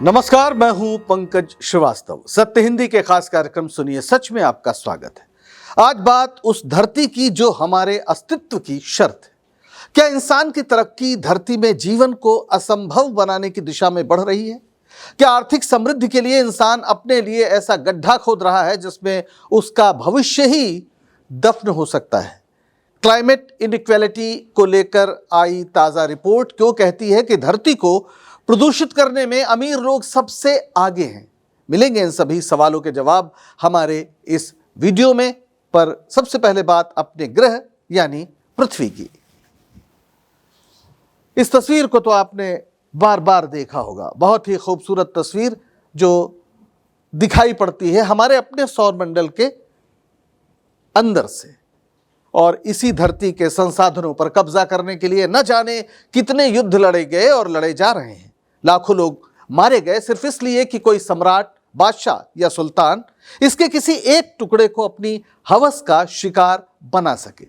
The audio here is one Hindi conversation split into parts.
नमस्कार, मैं हूं पंकज श्रीवास्तव। सत्य हिंदी के खास कार्यक्रम सुनिए सच में आपका स्वागत है। आज बात उस धरती की जो हमारे अस्तित्व की शर्त है। क्या इंसान की तरक्की धरती में जीवन को असंभव बनाने की दिशा में बढ़ रही है? क्या आर्थिक समृद्धि के लिए इंसान अपने लिए ऐसा गड्ढा खोद रहा है जिसमें उसका भविष्य ही दफन हो सकता है? क्लाइमेट इनइक्वालिटी को लेकर आई ताजा रिपोर्ट क्यों कहती है कि धरती को प्रदूषित करने में अमीर लोग सबसे आगे हैं? मिलेंगे इन सभी सवालों के जवाब हमारे इस वीडियो में। पर सबसे पहले बात अपने ग्रह यानी पृथ्वी की। इस तस्वीर को तो आपने बार बार देखा होगा। बहुत ही खूबसूरत तस्वीर जो दिखाई पड़ती है हमारे अपने सौरमंडल के अंदर से। और इसी धरती के संसाधनों पर कब्जा करने के लिए न जाने कितने युद्ध लड़े गए और लड़े जा रहे हैं। लाखों लोग मारे गए सिर्फ इसलिए कि कोई सम्राट, बादशाह या सुल्तान इसके किसी एक टुकड़े को अपनी हवस का शिकार बना सके।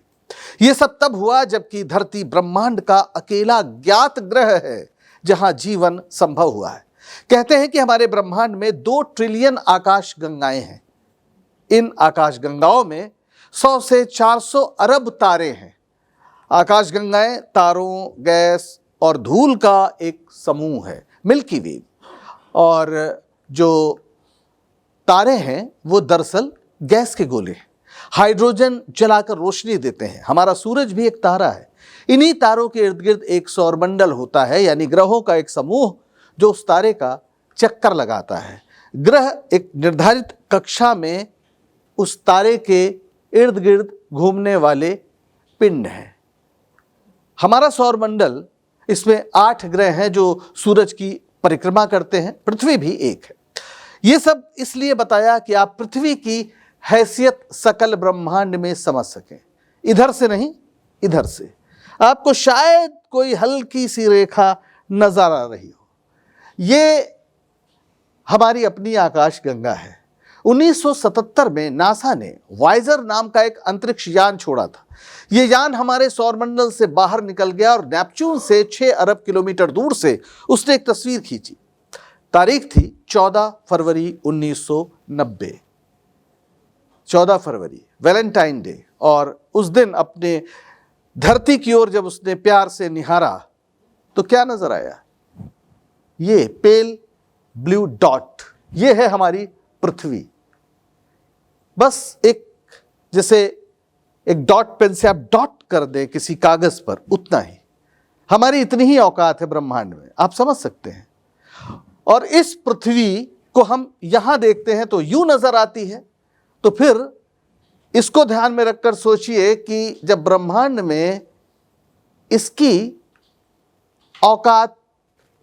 यह सब तब हुआ जबकि धरती ब्रह्मांड का अकेला ज्ञात ग्रह है जहां जीवन संभव हुआ है। कहते हैं कि हमारे ब्रह्मांड में 2 ट्रिलियन आकाश गंगाएं हैं। इन आकाश गंगाओं में 100 से 400 अरब तारे हैं। आकाश गंगाएं तारों, गैस और धूल का एक समूह है, मिल्की वे। और जो तारे हैं वो दरअसल गैस के गोले हैं। हाइड्रोजन जलाकर रोशनी देते हैं। हमारा सूरज भी एक तारा है। इन्हीं तारों के इर्द गिर्द एक सौरमंडल होता है, यानी ग्रहों का एक समूह जो उस तारे का चक्कर लगाता है। ग्रह एक निर्धारित कक्षा में उस तारे के इर्द गिर्द घूमने वाले पिंड हैं। हमारा सौरमंडल, इसमें 8 ग्रह हैं जो सूरज की परिक्रमा करते हैं। पृथ्वी भी एक है। यह सब इसलिए बताया कि आप पृथ्वी की हैसियत सकल ब्रह्मांड में समझ सकें। इधर से नहीं, इधर से आपको शायद कोई हल्की सी रेखा नजर आ रही हो। ये हमारी अपनी आकाश गंगा है। 1977 में नासा ने वाइजर नाम का एक अंतरिक्ष यान छोड़ा था। यह यान हमारे सौरमंडल से बाहर निकल गया और नेपच्यून से 6 अरब किलोमीटर दूर से उसने एक तस्वीर खींची। तारीख थी 14 फरवरी 1990। 14 फरवरी, वैलेंटाइन डे। और उस दिन अपने धरती की ओर जब उसने प्यार से निहारा तो क्या नजर आया? ये पेल ब्लू डॉट, ये है हमारी पृथ्वी। बस एक, जैसे एक डॉट पेन से आप डॉट कर दें किसी कागज पर, उतना ही। हमारी इतनी ही औकात है ब्रह्मांड में, आप समझ सकते हैं। और इस पृथ्वी को हम यहां देखते हैं तो यूं नजर आती है। तो फिर इसको ध्यान में रखकर सोचिए कि जब ब्रह्मांड में इसकी औकात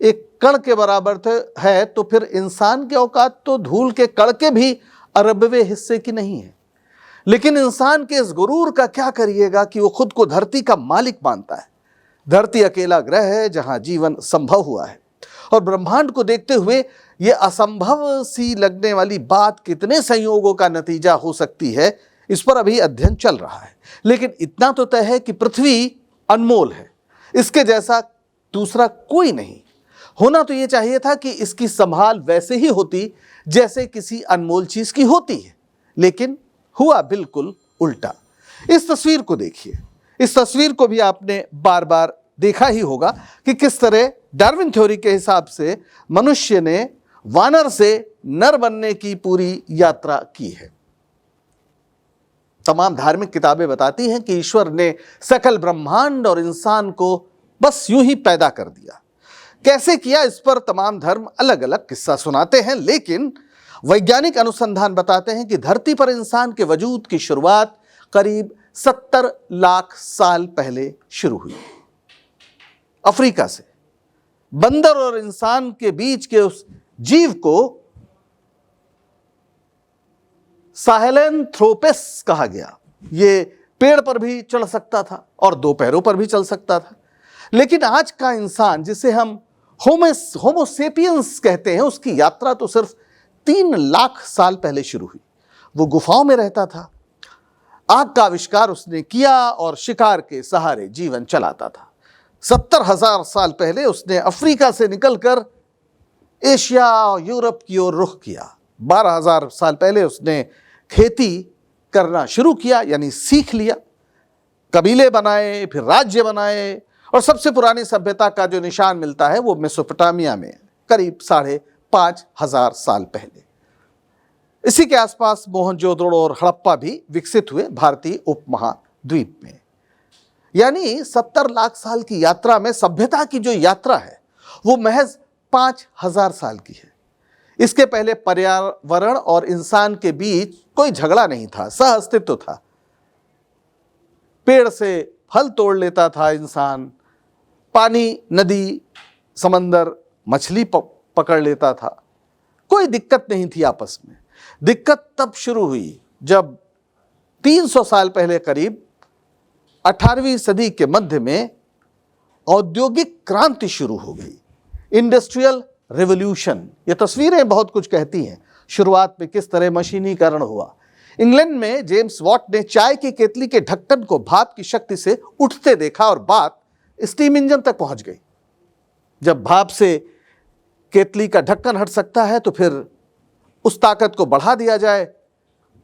एक कण के बराबर है तो फिर इंसान की औकात तो धूल के कण के भी अरबवें हिस्से की नहीं है। लेकिन इंसान के इस गुरूर का क्या करिएगा कि वो खुद को धरती का मालिक मानता है। धरती अकेला ग्रह है जहां जीवन संभव हुआ है। और ब्रह्मांड को देखते हुए ये असंभव सी लगने वाली बात कितने संयोगों का नतीजा हो सकती है, इस पर अभी अध्ययन चल रहा है। लेकिन इतना तो तय है कि पृथ्वी अनमोल है। इसके जैसा दूसरा कोई नहीं। होना तो यह चाहिए था कि इसकी संभाल वैसे ही होती जैसे किसी अनमोल चीज की होती है, लेकिन हुआ बिल्कुल उल्टा। इस तस्वीर को देखिए। इस तस्वीर को भी आपने बार बार देखा ही होगा कि किस तरह डार्विन थ्योरी के हिसाब से मनुष्य ने वानर से नर बनने की पूरी यात्रा की है। तमाम धार्मिक किताबें बताती हैं कि ईश्वर ने सकल ब्रह्मांड और इंसान को बस यूं ही पैदा कर दिया। कैसे किया, इस पर तमाम धर्म अलग अलग किस्सा सुनाते हैं। लेकिन वैज्ञानिक अनुसंधान बताते हैं कि धरती पर इंसान के वजूद की शुरुआत करीब 70 लाख साल पहले शुरू हुई। अफ्रीका से बंदर और इंसान के बीच के उस जीव को साहेलैंथ्रोपस कहा गया। ये पेड़ पर भी चढ़ सकता था और 2 पैरों पर भी चल सकता था। लेकिन आज का इंसान, जिसे हम होमोसेपियंस कहते हैं, उसकी यात्रा तो सिर्फ 3 लाख साल पहले शुरू हुई। वो गुफाओं में रहता था। आग का आविष्कार उसने किया और शिकार के सहारे जीवन चलाता था। 70,000 साल पहले उसने अफ्रीका से निकलकर एशिया और यूरोप की ओर रुख किया। 12,000 साल पहले उसने खेती करना शुरू किया, यानी सीख लिया, कबीले बनाए, फिर राज्य बनाए, और सबसे पुरानी सभ्यता का जो निशान मिलता है वो मेसोपोटामिया में करीब 5,500 साल पहले। इसी के आसपास मोहनजोदड़ो और हड़प्पा भी विकसित हुए भारतीय उपमहाद्वीप में। यानी 70 लाख साल की यात्रा में सभ्यता की जो यात्रा है वो महज 5,000 साल की है। इसके पहले पर्यावरण और इंसान के बीच कोई झगड़ा नहीं था, सह अस्तित्व था। पेड़ से फल तोड़ लेता था इंसान, पानी, नदी, समंदर, मछली पकड़ लेता था, कोई दिक्कत नहीं थी आपस में। दिक्कत तब शुरू हुई जब 300 साल पहले करीब 18वीं सदी के मध्य में औद्योगिक क्रांति शुरू हो गई, इंडस्ट्रियल रेवोल्यूशन। ये तस्वीरें बहुत कुछ कहती हैं, शुरुआत में किस तरह मशीनीकरण हुआ। इंग्लैंड में जेम्स वॉट ने चाय की केतली के ढक्कन को भाप की शक्ति से उठते देखा और बात स्टीम इंजन तक पहुंच गई। जब भाप से केतली का ढक्कन हट सकता है तो फिर उस ताकत को बढ़ा दिया जाए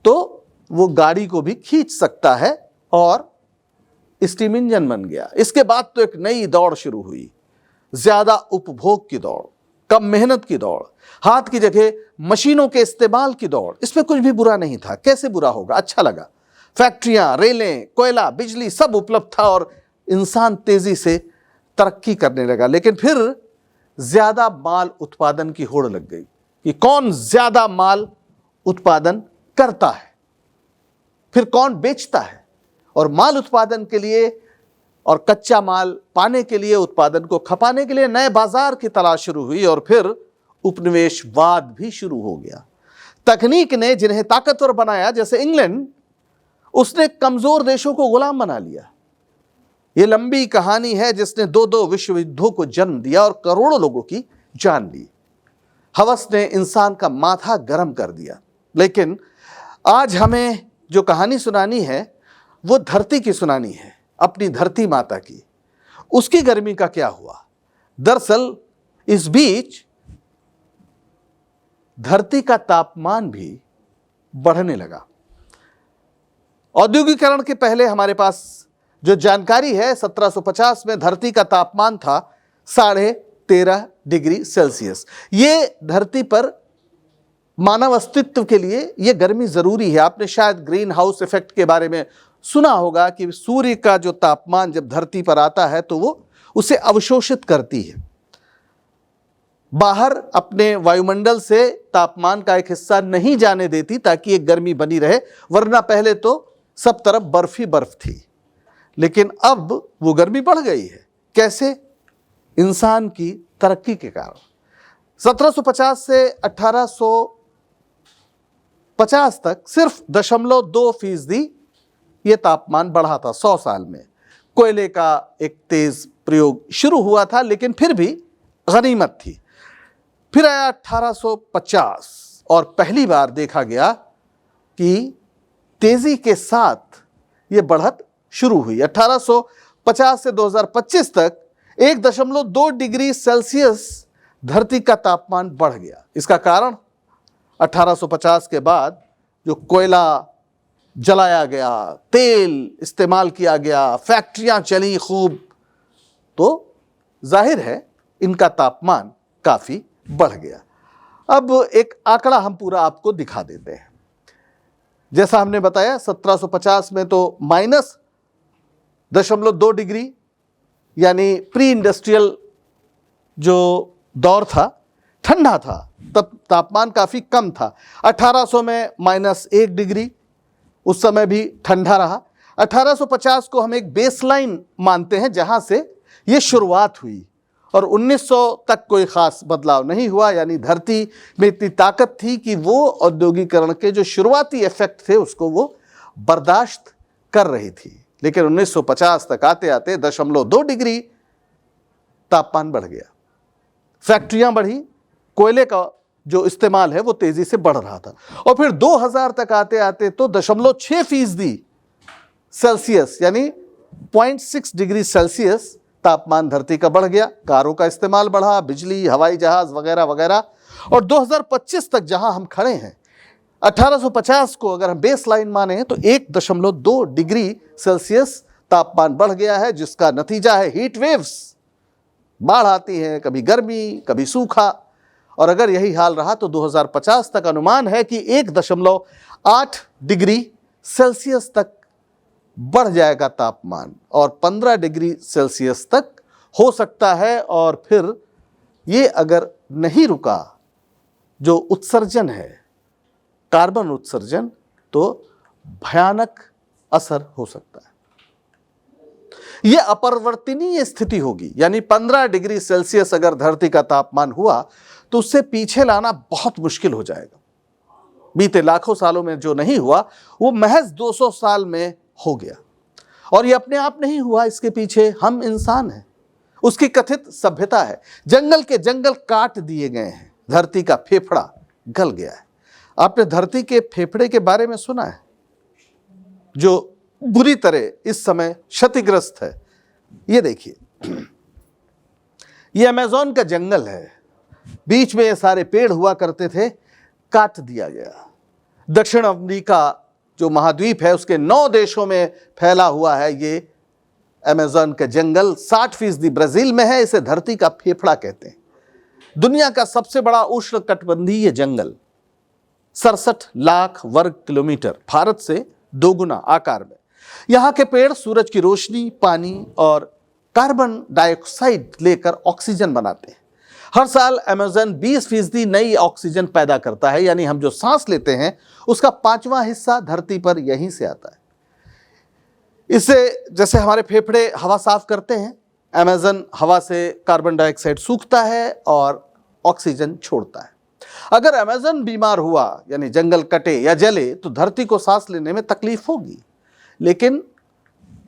तो वो गाड़ी को भी खींच सकता है, और स्टीम इंजन बन गया। इसके बाद तो एक नई दौड़ शुरू हुई, ज्यादा उपभोग की दौड़, कम मेहनत की दौड़, हाथ की जगह मशीनों के इस्तेमाल की दौड़। इसमें कुछ भी बुरा नहीं था, कैसे बुरा होगा, अच्छा लगा। फैक्ट्रियां, रेलें, कोयला, बिजली सब उपलब्ध था और इंसान तेजी से तरक्की करने लगा। लेकिन फिर ज्यादा माल उत्पादन की होड़ लग गई कि कौन ज्यादा माल उत्पादन करता है, फिर कौन बेचता है। और माल उत्पादन के लिए और कच्चा माल पाने के लिए, उत्पादन को खपाने के लिए नए बाजार की तलाश शुरू हुई, और फिर उपनिवेशवाद भी शुरू हो गया। तकनीक ने जिन्हें ताकतवर बनाया, जैसे इंग्लैंड, उसने कमजोर देशों को गुलाम बना लिया। यह लंबी कहानी है जिसने 2 विश्व युद्धों को जन्म दिया और करोड़ों लोगों की जान ली। हवस ने इंसान का माथा गर्म कर दिया। लेकिन आज हमें जो कहानी सुनानी है वो धरती की सुनानी है, अपनी धरती माता की। उसकी गर्मी का क्या हुआ? दरअसल इस बीच धरती का तापमान भी बढ़ने लगा। औद्योगिकरण के पहले हमारे पास जो जानकारी है, 1750 में धरती का तापमान था 13.5 डिग्री सेल्सियस। ये धरती पर मानव अस्तित्व के लिए ये गर्मी जरूरी है। आपने शायद ग्रीन हाउस इफेक्ट के बारे में सुना होगा कि सूर्य का जो तापमान जब धरती पर आता है तो वो उसे अवशोषित करती है, बाहर अपने वायुमंडल से तापमान का एक हिस्सा नहीं जाने देती ताकि एक गर्मी बनी रहे, वरना पहले तो सब तरफ बर्फ ही बर्फ थी। लेकिन अब वो गर्मी बढ़ गई है। कैसे? इंसान की तरक्की के कारण। 1750 से 1850 तक सिर्फ 0.2% ये तापमान बढ़ा था 100 साल में। कोयले का एक तेज प्रयोग शुरू हुआ था, लेकिन फिर भी गनीमत थी। फिर आया 1850 और पहली बार देखा गया कि तेजी के साथ ये बढ़त शुरू हुई। 1850 से 2025 तक 1.2 डिग्री सेल्सियस धरती का तापमान बढ़ गया। इसका कारण 1850 के बाद जो कोयला जलाया गया, तेल इस्तेमाल किया गया, फैक्ट्रियां चली खूब, तो जाहिर है इनका तापमान काफी बढ़ गया। अब एक आंकड़ा हम पूरा आपको दिखा देते हैं। जैसा हमने बताया 1750 में तो -0.2 डिग्री यानी प्री इंडस्ट्रियल जो दौर था, ठंडा था, तब तापमान काफी कम था। 1800 में -1 डिग्री, उस समय भी ठंडा रहा। 1850 को हम एक बेसलाइन मानते हैं जहां से ये शुरुआत हुई, और 1900 तक कोई खास बदलाव नहीं हुआ। यानी धरती में इतनी ताकत थी कि वो औद्योगिकरण के जो शुरुआती इफेक्ट थे उसको वो बर्दाश्त कर रही थी। लेकिन 1950 तक आते आते 0.2 डिग्री तापमान बढ़ गया। फैक्ट्रियां बढ़ी, कोयले का जो इस्तेमाल है वो तेजी से बढ़ रहा था, और फिर 2000 तक आते आते तो 0.6% सेल्सियस यानी 0.6 डिग्री सेल्सियस तापमान धरती का बढ़ गया, कारों का इस्तेमाल बढ़ा, बिजली, हवाई जहाज वगैरह वगैरह। और 2025 तक जहां हम खड़े हैं, 1850 को अगर हम बेस लाइन माने तो 1.2 डिग्री सेल्सियस तापमान बढ़ गया है, जिसका नतीजा है हीट वेव्स। बाढ़ आती है, कभी गर्मी, कभी सूखा। और अगर यही हाल रहा तो 2050 तक अनुमान है कि 1.8 डिग्री सेल्सियस तक बढ़ जाएगा तापमान, और 15 डिग्री सेल्सियस तक हो सकता है। और फिर ये अगर नहीं रुका जो उत्सर्जन है, कार्बन उत्सर्जन, तो भयानक असर हो सकता है। यह अपरिवर्तनीय स्थिति होगी, यानी 15 डिग्री सेल्सियस अगर धरती का तापमान हुआ तो उससे पीछे लाना बहुत मुश्किल हो जाएगा। बीते लाखों सालों में जो नहीं हुआ वो महज 200 साल में हो गया। और ये अपने आप नहीं हुआ, इसके पीछे हम इंसान हैं, उसकी कथित सभ्यता है। जंगल के जंगल काट दिए गए हैं, धरती का फेफड़ा गल गया है। आपने धरती के फेफड़े के बारे में सुना है, जो बुरी तरह इस समय क्षतिग्रस्त है। ये देखिए, ये अमेज़न का जंगल है, बीच में ये सारे पेड़ हुआ करते थे, काट दिया गया। दक्षिण अमेरिका जो महाद्वीप है उसके 9 देशों में फैला हुआ है ये अमेज़न का जंगल। 60% ब्राजील में है, इसे धरती का फेफड़ा कहते हैं। दुनिया का सबसे बड़ा उष्णकटिबंधीय जंगल, 67 लाख वर्ग किलोमीटर, भारत से 2 गुना आकार में। यहां के पेड़ सूरज की रोशनी, पानी और कार्बन डाइऑक्साइड लेकर ऑक्सीजन बनाते हैं। हर साल अमेज़न 20% नई ऑक्सीजन पैदा करता है, यानी हम जो सांस लेते हैं उसका 5वां हिस्सा धरती पर यहीं से आता है। इससे जैसे हमारे फेफड़े हवा साफ करते हैं, अमेज़न हवा से कार्बन डाइऑक्साइड सूखता है और ऑक्सीजन छोड़ता है। अगर अमेज़न बीमार हुआ, यानी जंगल कटे या जले, तो धरती को सांस लेने में तकलीफ होगी। लेकिन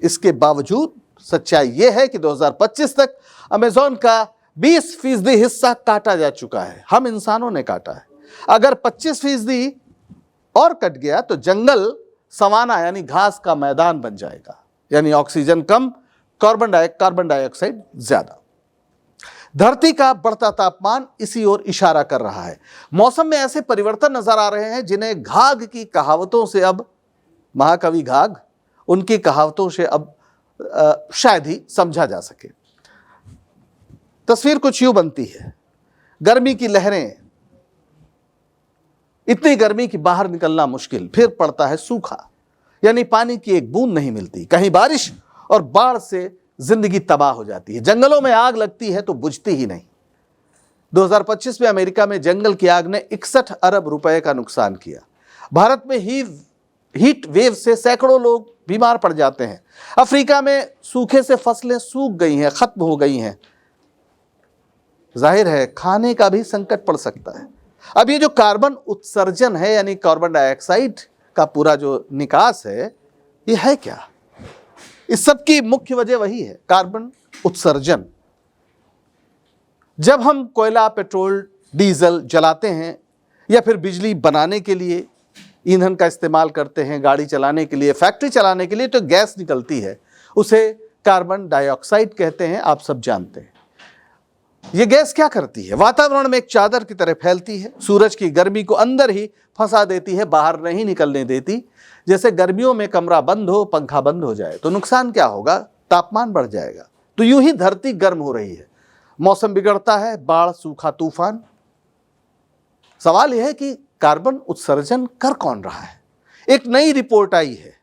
इसके बावजूद सच्चाई यह है कि 2025 तक अमेज़न का 20% हिस्सा काटा जा चुका है, हम इंसानों ने काटा है। अगर 25% और कट गया तो जंगल सवाना यानी घास का मैदान बन जाएगा, यानी ऑक्सीजन कम, कार्बन डाइऑक्साइड ज्यादा। धरती का बढ़ता तापमान इसी ओर इशारा कर रहा है। मौसम में ऐसे परिवर्तन नजर आ रहे हैं जिन्हें घाघ की कहावतों से, अब महाकवि घाघ, उनकी कहावतों से अब शायद ही समझा जा सके। तस्वीर कुछ यूं बनती है, गर्मी की लहरें, इतनी गर्मी कि बाहर निकलना मुश्किल, फिर पड़ता है सूखा, यानी पानी की एक बूंद नहीं मिलती। कहीं बारिश और बाढ़ से जिंदगी तबाह हो जाती है। जंगलों में आग लगती है तो बुझती ही नहीं। 2025 में अमेरिका में जंगल की आग ने 61 अरब रुपए का नुकसान किया। भारत में हीट वेव से सैकड़ों लोग बीमार पड़ जाते हैं। अफ्रीका में सूखे से फसलें सूख गई हैं, खत्म हो गई हैं। जाहिर है खाने का भी संकट पड़ सकता है। अब ये जो कार्बन उत्सर्जन है, यानी कार्बन डाइऑक्साइड का पूरा जो निकास है, ये है क्या? इस सब की मुख्य वजह वही है, कार्बन उत्सर्जन। जब हम कोयला, पेट्रोल, डीजल जलाते हैं या फिर बिजली बनाने के लिए ईंधन का इस्तेमाल करते हैं, गाड़ी चलाने के लिए, फैक्ट्री चलाने के लिए, तो गैस निकलती है, उसे कार्बन डाइऑक्साइड कहते हैं, आप सब जानते हैं। ये गैस क्या करती है? वातावरण में एक चादर की तरह फैलती है, सूरज की गर्मी को अंदर ही फंसा देती है, बाहर नहीं निकलने देती। जैसे गर्मियों में कमरा बंद हो, पंखा बंद हो जाए तो नुकसान क्या होगा? तापमान बढ़ जाएगा। तो यूं ही धरती गर्म हो रही है, मौसम बिगड़ता है, बाढ़, सूखा, तूफान। सवाल यह है कि कार्बन उत्सर्जन कर कौन रहा है? एक नई रिपोर्ट आई है,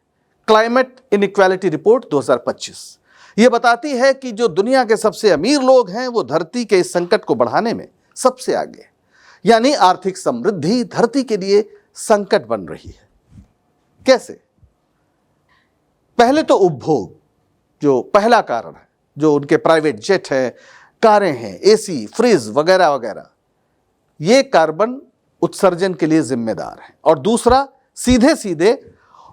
क्लाइमेट इनइक्वालिटी रिपोर्ट 2025। यह बताती है कि जो दुनिया के सबसे अमीर लोग हैं वो धरती के इस संकट को बढ़ाने में सबसे आगे हैं। यानी आर्थिक समृद्धि धरती के लिए संकट बन रही है। कैसे? पहले तो उपभोग, जो पहला कारण है, जो उनके प्राइवेट जेट है, कारें हैं, एसी, फ्रिज वगैरह वगैरह, ये कार्बन उत्सर्जन के लिए जिम्मेदार है। और दूसरा, सीधे सीधे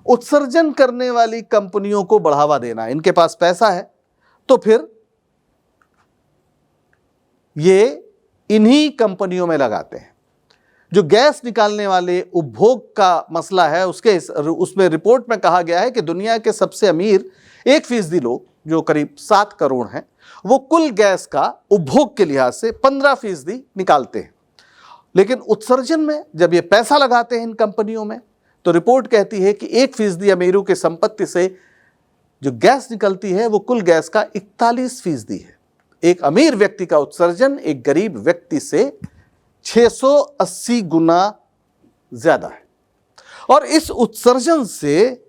उत्सर्जन करने वाली कंपनियों को बढ़ावा देना। इनके पास पैसा है तो फिर ये इन्हीं कंपनियों में लगाते हैं। जो गैस निकालने वाले उपभोग का मसला है, उसमें रिपोर्ट में कहा गया है कि दुनिया के सबसे अमीर 1% लोग, जो करीब 7 करोड़ हैं, वो कुल गैस का उपभोग के लिहाज से 15% निकालते हैं। लेकिन उत्सर्जन में जब ये पैसा लगाते हैं इन कंपनियों में, तो रिपोर्ट कहती है कि 1% अमीरों की संपत्ति से जो गैस निकलती है वो कुल गैस का 41% है। एक अमीर व्यक्ति का उत्सर्जन एक गरीब व्यक्ति से 680 गुना ज्यादा है। और इस उत्सर्जन से,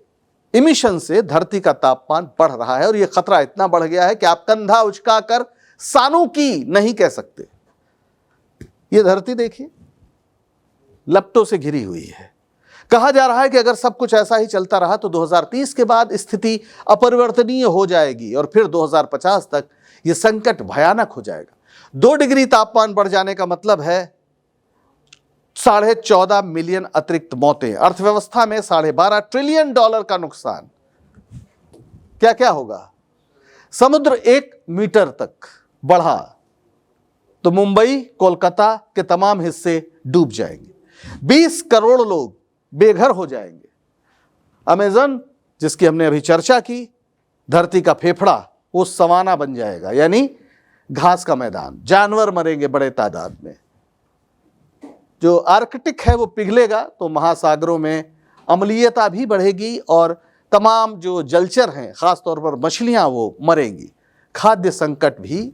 इमिशन से धरती का तापमान बढ़ रहा है और यह खतरा इतना बढ़ गया है कि आप कंधा उचकाकर सानू की नहीं कह सकते। यह धरती देखिए, लपटों से घिरी हुई है। कहा जा रहा है कि अगर सब कुछ ऐसा ही चलता रहा तो 2030 के बाद स्थिति अपरिवर्तनीय हो जाएगी और फिर 2050 तक यह संकट भयानक हो जाएगा। 2 डिग्री तापमान बढ़ जाने का मतलब है 14.5 मिलियन अतिरिक्त मौतें, अर्थव्यवस्था में $12.5 ट्रिलियन का नुकसान। क्या क्या होगा? समुद्र 1 मीटर तक बढ़ा तो मुंबई, कोलकाता के तमाम हिस्से डूब जाएंगे। 20 करोड़ लोग बेघर हो जाएंगे। अमेज़न, जिसकी हमने अभी चर्चा की, धरती का फेफड़ा, वो सवाना बन जाएगा, यानी घास का मैदान। जानवर मरेंगे बड़े तादाद में। जो आर्कटिक है वो पिघलेगा तो महासागरों में अम्लीयता भी बढ़ेगी और तमाम जो जलचर हैं, खासतौर पर मछलियां, वो मरेंगी। खाद्य संकट भी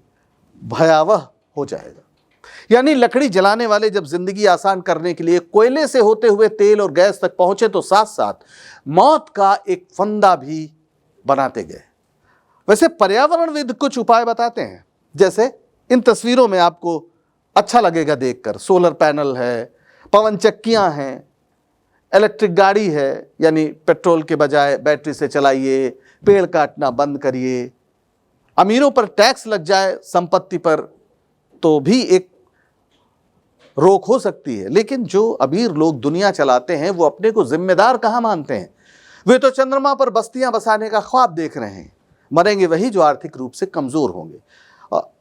भयावह हो जाएगा। यानी लकड़ी जलाने वाले जब जिंदगी आसान करने के लिए कोयले से होते हुए तेल और गैस तक पहुंचे तो साथ साथ मौत का एक फंदा भी बनाते गए। वैसे पर्यावरणविद कुछ उपाय बताते हैं, जैसे इन तस्वीरों में आपको अच्छा लगेगा देखकर। सोलर पैनल है, पवन चक्कियां हैं, इलेक्ट्रिक गाड़ी है, यानी पेट्रोल के बजाय बैटरी से चलाइए, पेड़ काटना बंद करिए। अमीरों पर टैक्स लग जाए संपत्ति पर तो भी एक रोक हो सकती है। लेकिन जो अमीर लोग दुनिया चलाते हैं वो अपने को जिम्मेदार कहां मानते हैं? वे तो चंद्रमा पर बस्तियां बसाने का ख्वाब देख रहे हैं। मरेंगे वही जो आर्थिक रूप से कमजोर होंगे,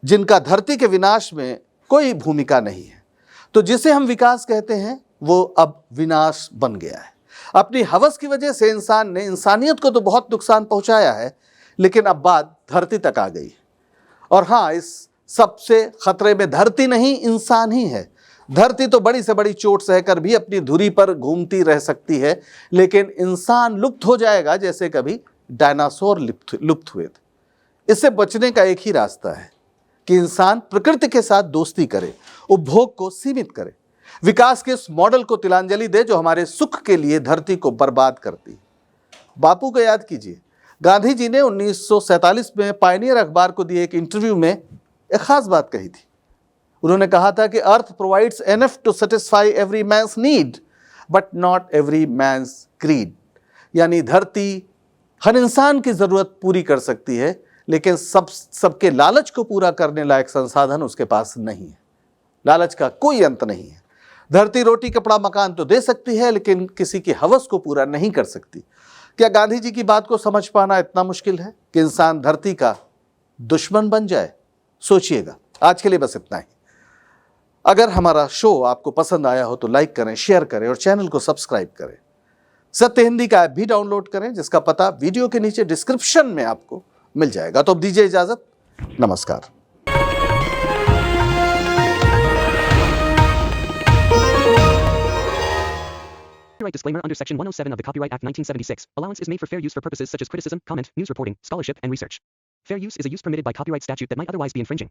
जिनका धरती के विनाश में कोई भूमिका नहीं है। तो जिसे हम विकास कहते हैं वो अब विनाश बन गया है। अपनी हवस की वजह से इंसान ने इंसानियत को तो बहुत नुकसान पहुंचाया है, लेकिन अब बात धरती तक आ गई। और हाँ, इस सबसे खतरे में धरती नहीं, इंसान ही है। धरती तो बड़ी से बड़ी चोट सहकर भी अपनी धुरी पर घूमती रह सकती है, लेकिन इंसान लुप्त हो जाएगा जैसे कभी डायनासोर लुप्त हुए थे। इससे बचने का एक ही रास्ता है कि इंसान प्रकृति के साथ दोस्ती करे, उपभोग को सीमित करे, विकास के इस मॉडल को तिलांजलि दे जो हमारे सुख के लिए धरती को बर्बाद करती है। बापू को याद कीजिए, गांधी जी ने 1947 में पायनियर अखबार को दिए एक इंटरव्यू में एक खास बात कही थी। उन्होंने कहा था कि earth provides enough to satisfy every man's need but not every man's greed. यानी धरती हर इंसान की जरूरत पूरी कर सकती है, लेकिन सबके लालच को पूरा करने लायक संसाधन उसके पास नहीं है। लालच का कोई अंत नहीं है। धरती रोटी कपड़ा मकान तो दे सकती है, लेकिन किसी की हवस को पूरा नहीं कर सकती। क्या गांधी जी की बात को समझ पाना इतना मुश्किल है कि इंसान धरती का दुश्मन बन जाए? सोचिएगा। आज के लिए बस इतना ही। अगर हमारा शो आपको पसंद आया हो तो लाइक करें, शेयर करें और चैनल को सब्सक्राइब करें। सत्य हिंदी का ऐप भी डाउनलोड करें, जिसका पता वीडियो के नीचे डिस्क्रिप्शन में आपको मिल जाएगा। तो अब दीजिए इजाजत। नमस्कार। Copyright disclaimer under Section 107 of the Copyright Act 1976. Allowance is made for fair use for purposes such as criticism, comment, news reporting, scholarship, and research. Fair use is a use permitted by copyright statute that might otherwise be infringing.